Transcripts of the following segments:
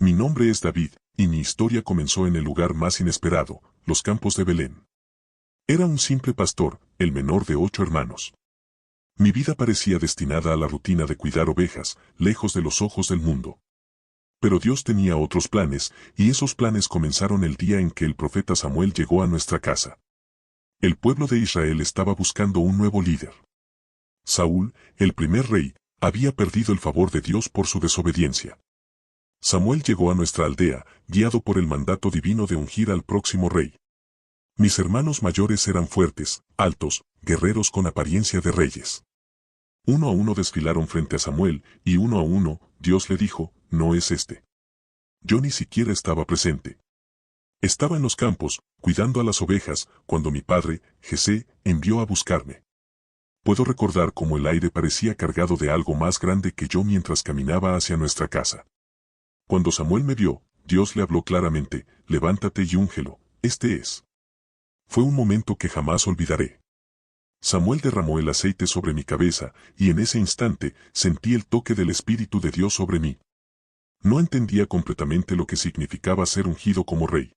Mi nombre es David, y mi historia comenzó en el lugar más inesperado, los campos de Belén. Era un simple pastor, el menor de 8 hermanos. Mi vida parecía destinada a la rutina de cuidar ovejas, lejos de los ojos del mundo. Pero Dios tenía otros planes, y esos planes comenzaron el día en que el profeta Samuel llegó a nuestra casa. El pueblo de Israel estaba buscando un nuevo líder. Saúl, el primer rey, había perdido el favor de Dios por su desobediencia. Samuel llegó a nuestra aldea, guiado por el mandato divino de ungir al próximo rey. Mis hermanos mayores eran fuertes, altos, guerreros con apariencia de reyes. Uno a uno desfilaron frente a Samuel, y uno a uno, Dios le dijo, no es este. Yo ni siquiera estaba presente. Estaba en los campos, cuidando a las ovejas, cuando mi padre, Jesé, envió a buscarme. Puedo recordar cómo el aire parecía cargado de algo más grande que yo mientras caminaba hacia nuestra casa. Cuando Samuel me vio, Dios le habló claramente, levántate y úngelo, este es. Fue un momento que jamás olvidaré. Samuel derramó el aceite sobre mi cabeza, y en ese instante, sentí el toque del Espíritu de Dios sobre mí. No entendía completamente lo que significaba ser ungido como rey.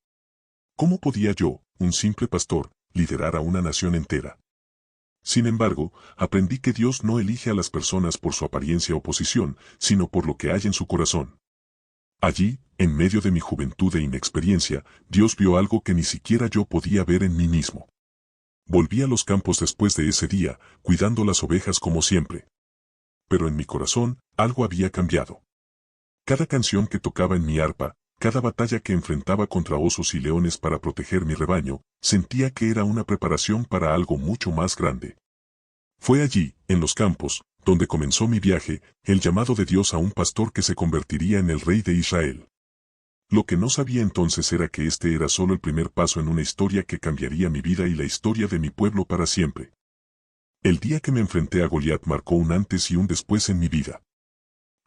¿Cómo podía yo, un simple pastor, liderar a una nación entera? Sin embargo, aprendí que Dios no elige a las personas por su apariencia o posición, sino por lo que hay en su corazón. Allí, en medio de mi juventud e inexperiencia, Dios vio algo que ni siquiera yo podía ver en mí mismo. Volví a los campos después de ese día, cuidando las ovejas como siempre. Pero en mi corazón, algo había cambiado. Cada canción que tocaba en mi arpa, cada batalla que enfrentaba contra osos y leones para proteger mi rebaño, sentía que era una preparación para algo mucho más grande. Fue allí, en los campos, donde comenzó mi viaje, el llamado de Dios a un pastor que se convertiría en el rey de Israel. Lo que no sabía entonces era que este era solo el primer paso en una historia que cambiaría mi vida y la historia de mi pueblo para siempre. El día que me enfrenté a Goliat marcó un antes y un después en mi vida.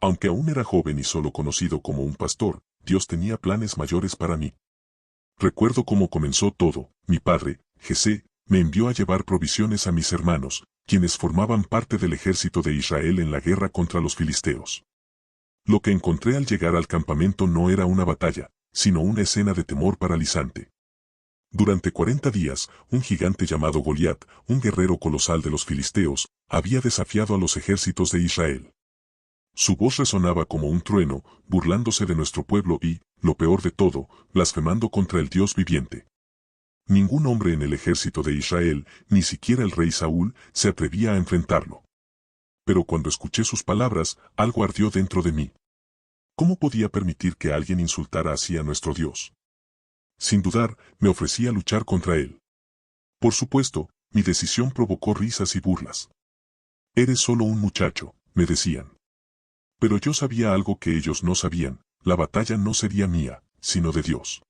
Aunque aún era joven y solo conocido como un pastor, Dios tenía planes mayores para mí. Recuerdo cómo comenzó todo. Mi padre, Jesé, me envió a llevar provisiones a mis hermanos, quienes formaban parte del ejército de Israel en la guerra contra los filisteos. Lo que encontré al llegar al campamento no era una batalla, sino una escena de temor paralizante. Durante 40 días, un gigante llamado Goliat, un guerrero colosal de los filisteos, había desafiado a los ejércitos de Israel. Su voz resonaba como un trueno, burlándose de nuestro pueblo y, lo peor de todo, blasfemando contra el Dios viviente. Ningún hombre en el ejército de Israel, ni siquiera el rey Saúl, se atrevía a enfrentarlo. Pero cuando escuché sus palabras, algo ardió dentro de mí. ¿Cómo podía permitir que alguien insultara así a nuestro Dios? Sin dudar, me ofrecí a luchar contra él. Por supuesto, mi decisión provocó risas y burlas. Eres solo un muchacho, me decían. Pero yo sabía algo que ellos no sabían, la batalla no sería mía, sino de Dios.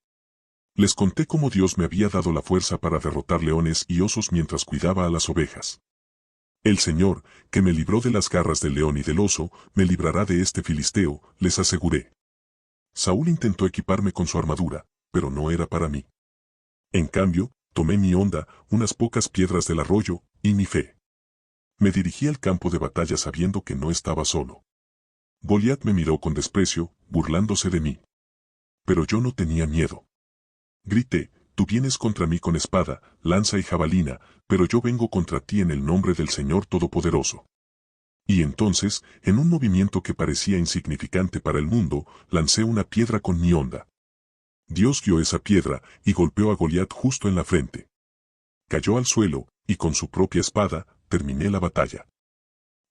Les conté cómo Dios me había dado la fuerza para derrotar leones y osos mientras cuidaba a las ovejas. El Señor, que me libró de las garras del león y del oso, me librará de este filisteo, les aseguré. Saúl intentó equiparme con su armadura, pero no era para mí. En cambio, tomé mi honda, unas pocas piedras del arroyo, y mi fe. Me dirigí al campo de batalla sabiendo que no estaba solo. Goliat me miró con desprecio, burlándose de mí. Pero yo no tenía miedo. Grité, tú vienes contra mí con espada, lanza y jabalina, pero yo vengo contra ti en el nombre del Señor Todopoderoso. Y entonces, en un movimiento que parecía insignificante para el mundo, lancé una piedra con mi honda. Dios guió esa piedra y golpeó a Goliat justo en la frente. Cayó al suelo, y con su propia espada, terminé la batalla.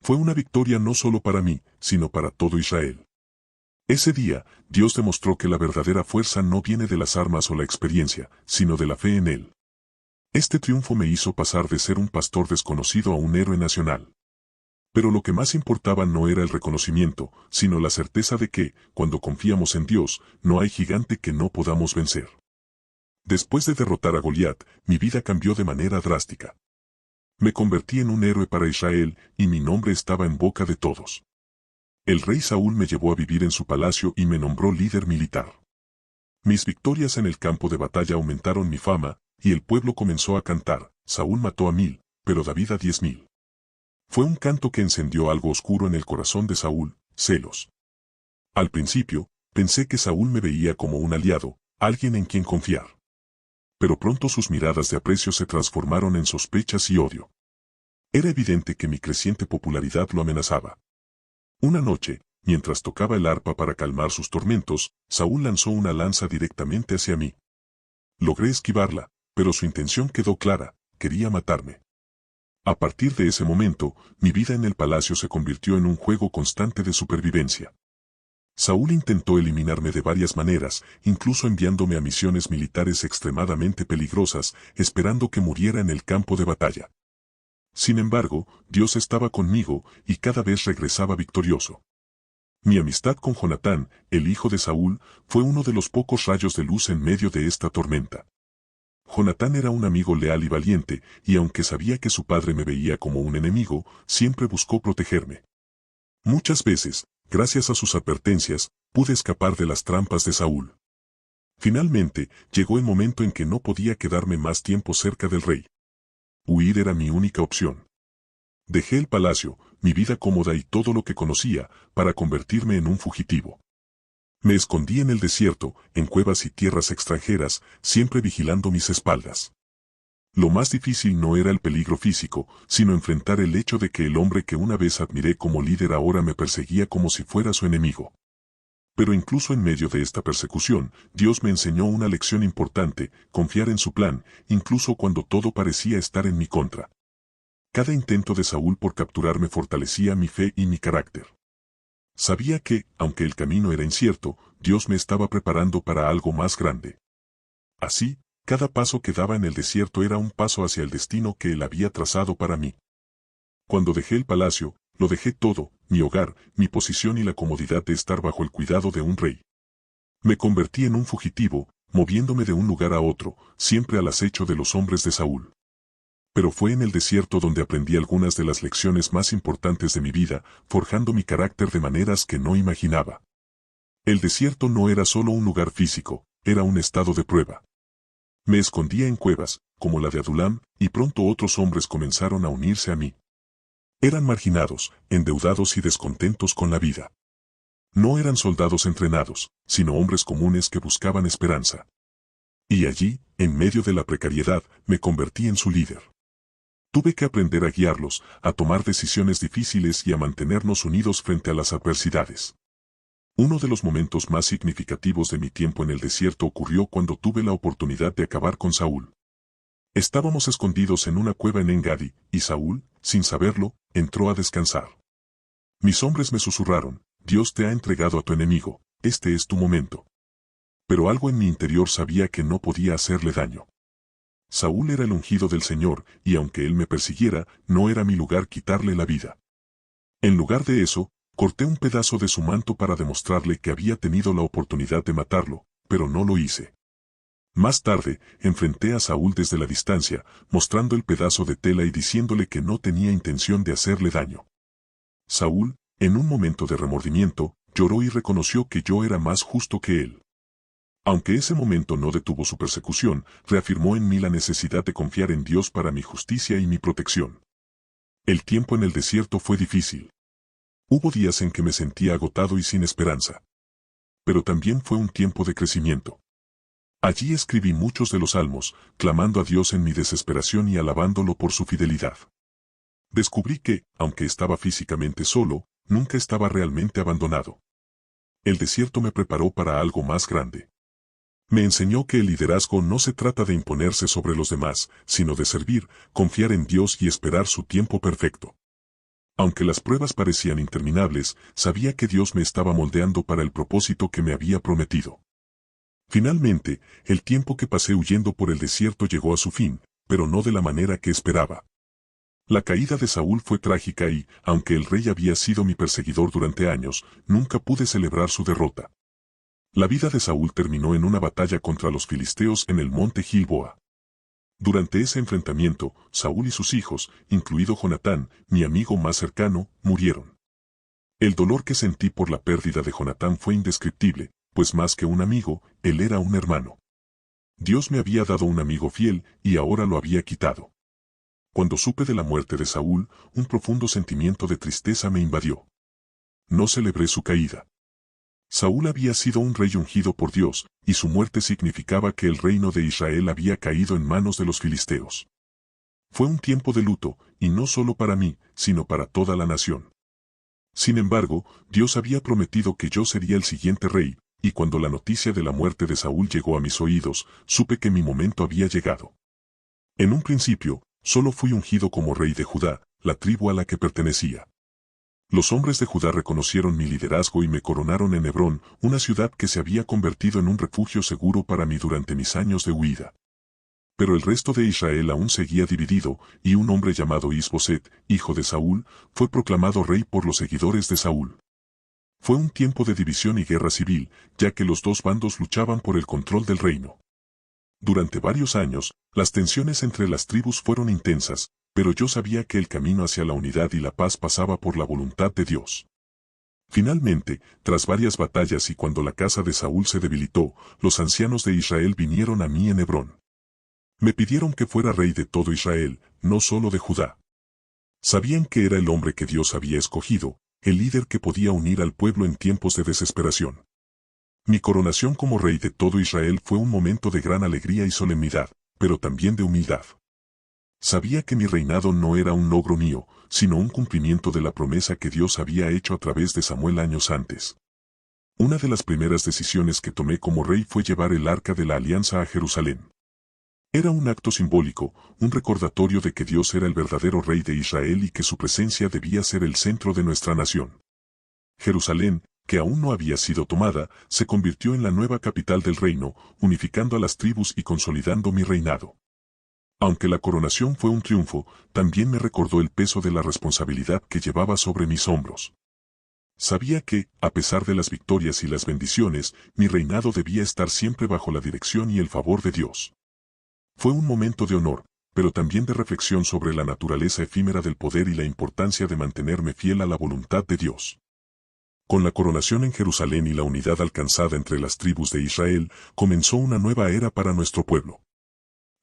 Fue una victoria no solo para mí, sino para todo Israel. Ese día, Dios demostró que la verdadera fuerza no viene de las armas o la experiencia, sino de la fe en Él. Este triunfo me hizo pasar de ser un pastor desconocido a un héroe nacional. Pero lo que más importaba no era el reconocimiento, sino la certeza de que, cuando confiamos en Dios, no hay gigante que no podamos vencer. Después de derrotar a Goliat, mi vida cambió de manera drástica. Me convertí en un héroe para Israel, y mi nombre estaba en boca de todos. El rey Saúl me llevó a vivir en su palacio y me nombró líder militar. Mis victorias en el campo de batalla aumentaron mi fama, y el pueblo comenzó a cantar, Saúl mató a 1000, pero David a 10.000. Fue un canto que encendió algo oscuro en el corazón de Saúl, celos. Al principio, Pensé que Saúl me veía como un aliado, alguien en quien confiar. Pero pronto sus miradas de aprecio se transformaron en sospechas y odio. Era evidente que mi creciente popularidad lo amenazaba. Una noche, mientras tocaba el arpa para calmar sus tormentos, Saúl lanzó una lanza directamente hacia mí. Logré esquivarla, pero su intención quedó clara: quería matarme. A partir de ese momento, mi vida en el palacio se convirtió en un juego constante de supervivencia. Saúl intentó eliminarme de varias maneras, incluso enviándome a misiones militares extremadamente peligrosas, esperando que muriera en el campo de batalla. Sin embargo, Dios estaba conmigo y cada vez regresaba victorioso. Mi amistad con Jonatán, el hijo de Saúl, fue uno de los pocos rayos de luz en medio de esta tormenta. Jonatán era un amigo leal y valiente, y aunque sabía que su padre me veía como un enemigo, siempre buscó protegerme. Muchas veces, gracias a sus advertencias, pude escapar de las trampas de Saúl. Finalmente, llegó el momento en que no podía quedarme más tiempo cerca del rey. Huir era mi única opción. Dejé el palacio, mi vida cómoda y todo lo que conocía, para convertirme en un fugitivo. Me escondí en el desierto, en cuevas y tierras extranjeras, siempre vigilando mis espaldas. Lo más difícil no era el peligro físico, sino enfrentar el hecho de que el hombre que una vez admiré como líder ahora me perseguía como si fuera su enemigo. Pero incluso en medio de esta persecución, Dios me enseñó una lección importante: confiar en su plan, incluso cuando todo parecía estar en mi contra. Cada intento de Saúl por capturarme fortalecía mi fe y mi carácter. Sabía que, aunque el camino era incierto, Dios me estaba preparando para algo más grande. Así, cada paso que daba en el desierto era un paso hacia el destino que Él había trazado para mí. Cuando dejé el palacio, lo dejé todo: mi hogar, mi posición y la comodidad de estar bajo el cuidado de un rey. Me convertí en un fugitivo, moviéndome de un lugar a otro, siempre al acecho de los hombres de Saúl. Pero fue en el desierto donde aprendí algunas de las lecciones más importantes de mi vida, forjando mi carácter de maneras que no imaginaba. El desierto no era solo un lugar físico, era un estado de prueba. Me escondía en cuevas, como la de Adulam, y pronto otros hombres comenzaron a unirse a mí. Eran marginados, endeudados y descontentos con la vida. No eran soldados entrenados, sino hombres comunes que buscaban esperanza. Y allí, en medio de la precariedad, me convertí en su líder. Tuve que aprender a guiarlos, a tomar decisiones difíciles y a mantenernos unidos frente a las adversidades. Uno de los momentos más significativos de mi tiempo en el desierto ocurrió cuando tuve la oportunidad de acabar con Saúl. Estábamos escondidos en una cueva en Engadi, y Saúl, sin saberlo, entró a descansar. Mis hombres me susurraron: Dios te ha entregado a tu enemigo, este es tu momento. Pero algo en mi interior sabía que no podía hacerle daño. Saúl era el ungido del Señor, y aunque él me persiguiera, no era mi lugar quitarle la vida. En lugar de eso, corté un pedazo de su manto para demostrarle que había tenido la oportunidad de matarlo, pero no lo hice. Más tarde, enfrenté a Saúl desde la distancia, mostrando el pedazo de tela y diciéndole que no tenía intención de hacerle daño. Saúl, en un momento de remordimiento, lloró y reconoció que yo era más justo que él. Aunque ese momento no detuvo su persecución, reafirmó en mí la necesidad de confiar en Dios para mi justicia y mi protección. El tiempo en el desierto fue difícil. Hubo días en que me sentía agotado y sin esperanza. Pero también fue un tiempo de crecimiento. Allí escribí muchos de los salmos, clamando a Dios en mi desesperación y alabándolo por su fidelidad. Descubrí que, aunque estaba físicamente solo, nunca estaba realmente abandonado. El desierto me preparó para algo más grande. Me enseñó que el liderazgo no se trata de imponerse sobre los demás, sino de servir, confiar en Dios y esperar su tiempo perfecto. Aunque las pruebas parecían interminables, sabía que Dios me estaba moldeando para el propósito que me había prometido. Finalmente, el tiempo que pasé huyendo por el desierto llegó a su fin, pero no de la manera que esperaba. La caída de Saúl fue trágica y, aunque el rey había sido mi perseguidor durante años, nunca pude celebrar su derrota. La vida de Saúl terminó en una batalla contra los filisteos en el monte Gilboa. Durante ese enfrentamiento, Saúl y sus hijos, incluido Jonatán, mi amigo más cercano, murieron. El dolor que sentí por la pérdida de Jonatán fue indescriptible, pues más que un amigo, él era un hermano. Dios me había dado un amigo fiel, y ahora lo había quitado. Cuando supe de la muerte de Saúl, un profundo sentimiento de tristeza me invadió. No celebré su caída. Saúl había sido un rey ungido por Dios, y su muerte significaba que el reino de Israel había caído en manos de los filisteos. Fue un tiempo de luto, y no solo para mí, sino para toda la nación. Sin embargo, Dios había prometido que yo sería el siguiente rey, y cuando la noticia de la muerte de Saúl llegó a mis oídos, supe que mi momento había llegado. En un principio, solo fui ungido como rey de Judá, la tribu a la que pertenecía. Los hombres de Judá reconocieron mi liderazgo y me coronaron en Hebrón, una ciudad que se había convertido en un refugio seguro para mí durante mis años de huida. Pero el resto de Israel aún seguía dividido, y un hombre llamado Isboset, hijo de Saúl, fue proclamado rey por los seguidores de Saúl. Fue un tiempo de división y guerra civil, ya que los dos bandos luchaban por el control del reino. Durante varios años, las tensiones entre las tribus fueron intensas, pero yo sabía que el camino hacia la unidad y la paz pasaba por la voluntad de Dios. Finalmente, tras varias batallas y cuando la casa de Saúl se debilitó, los ancianos de Israel vinieron a mí en Hebrón. Me pidieron que fuera rey de todo Israel, no solo de Judá. Sabían que era el hombre que Dios había escogido, el líder que podía unir al pueblo en tiempos de desesperación. Mi coronación como rey de todo Israel fue un momento de gran alegría y solemnidad, pero también de humildad. Sabía que mi reinado no era un logro mío, sino un cumplimiento de la promesa que Dios había hecho a través de Samuel años antes. Una de las primeras decisiones que tomé como rey fue llevar el arca de la alianza a Jerusalén. Era un acto simbólico, un recordatorio de que Dios era el verdadero rey de Israel y que su presencia debía ser el centro de nuestra nación. Jerusalén, que aún no había sido tomada, se convirtió en la nueva capital del reino, unificando a las tribus y consolidando mi reinado. Aunque la coronación fue un triunfo, también me recordó el peso de la responsabilidad que llevaba sobre mis hombros. Sabía que, a pesar de las victorias y las bendiciones, mi reinado debía estar siempre bajo la dirección y el favor de Dios. Fue un momento de honor, pero también de reflexión sobre la naturaleza efímera del poder y la importancia de mantenerme fiel a la voluntad de Dios. Con la coronación en Jerusalén y la unidad alcanzada entre las tribus de Israel, comenzó una nueva era para nuestro pueblo.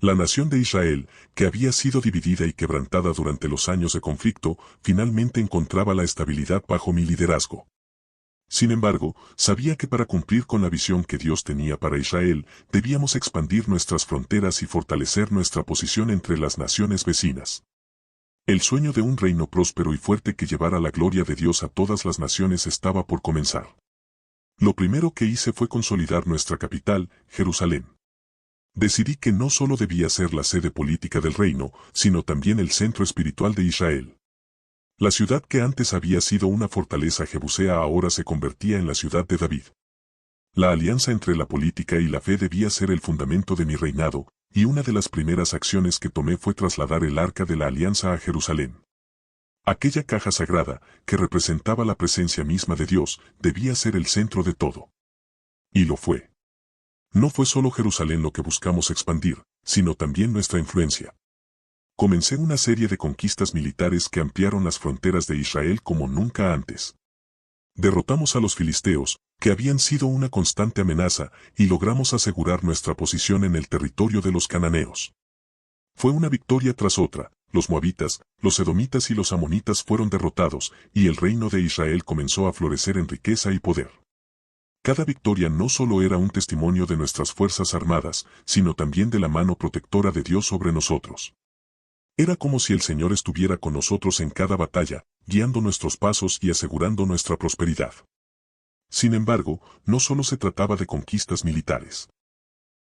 La nación de Israel, que había sido dividida y quebrantada durante los años de conflicto, finalmente encontraba la estabilidad bajo mi liderazgo. Sin embargo, sabía que para cumplir con la visión que Dios tenía para Israel, debíamos expandir nuestras fronteras y fortalecer nuestra posición entre las naciones vecinas. El sueño de un reino próspero y fuerte que llevara la gloria de Dios a todas las naciones estaba por comenzar. Lo primero que hice fue consolidar nuestra capital, Jerusalén. Decidí que no solo debía ser la sede política del reino, sino también el centro espiritual de Israel. La ciudad que antes había sido una fortaleza jebusea ahora se convertía en la ciudad de David. La alianza entre la política y la fe debía ser el fundamento de mi reinado, y una de las primeras acciones que tomé fue trasladar el arca de la alianza a Jerusalén. Aquella caja sagrada, que representaba la presencia misma de Dios, debía ser el centro de todo. Y lo fue. No fue solo Jerusalén lo que buscamos expandir, sino también nuestra influencia. Comencé una serie de conquistas militares que ampliaron las fronteras de Israel como nunca antes. Derrotamos a los filisteos, que habían sido una constante amenaza, y logramos asegurar nuestra posición en el territorio de los cananeos. Fue una victoria tras otra, los moabitas, los edomitas y los amonitas fueron derrotados, y el reino de Israel comenzó a florecer en riqueza y poder. Cada victoria no solo era un testimonio de nuestras fuerzas armadas, sino también de la mano protectora de Dios sobre nosotros. Era como si el Señor estuviera con nosotros en cada batalla, guiando nuestros pasos y asegurando nuestra prosperidad. Sin embargo, no solo se trataba de conquistas militares.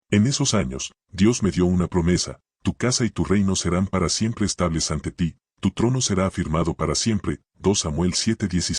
En esos años, Dios me dio una promesa: tu casa y tu reino serán para siempre estables ante ti, tu trono será afirmado para siempre. 2 Samuel 7:16.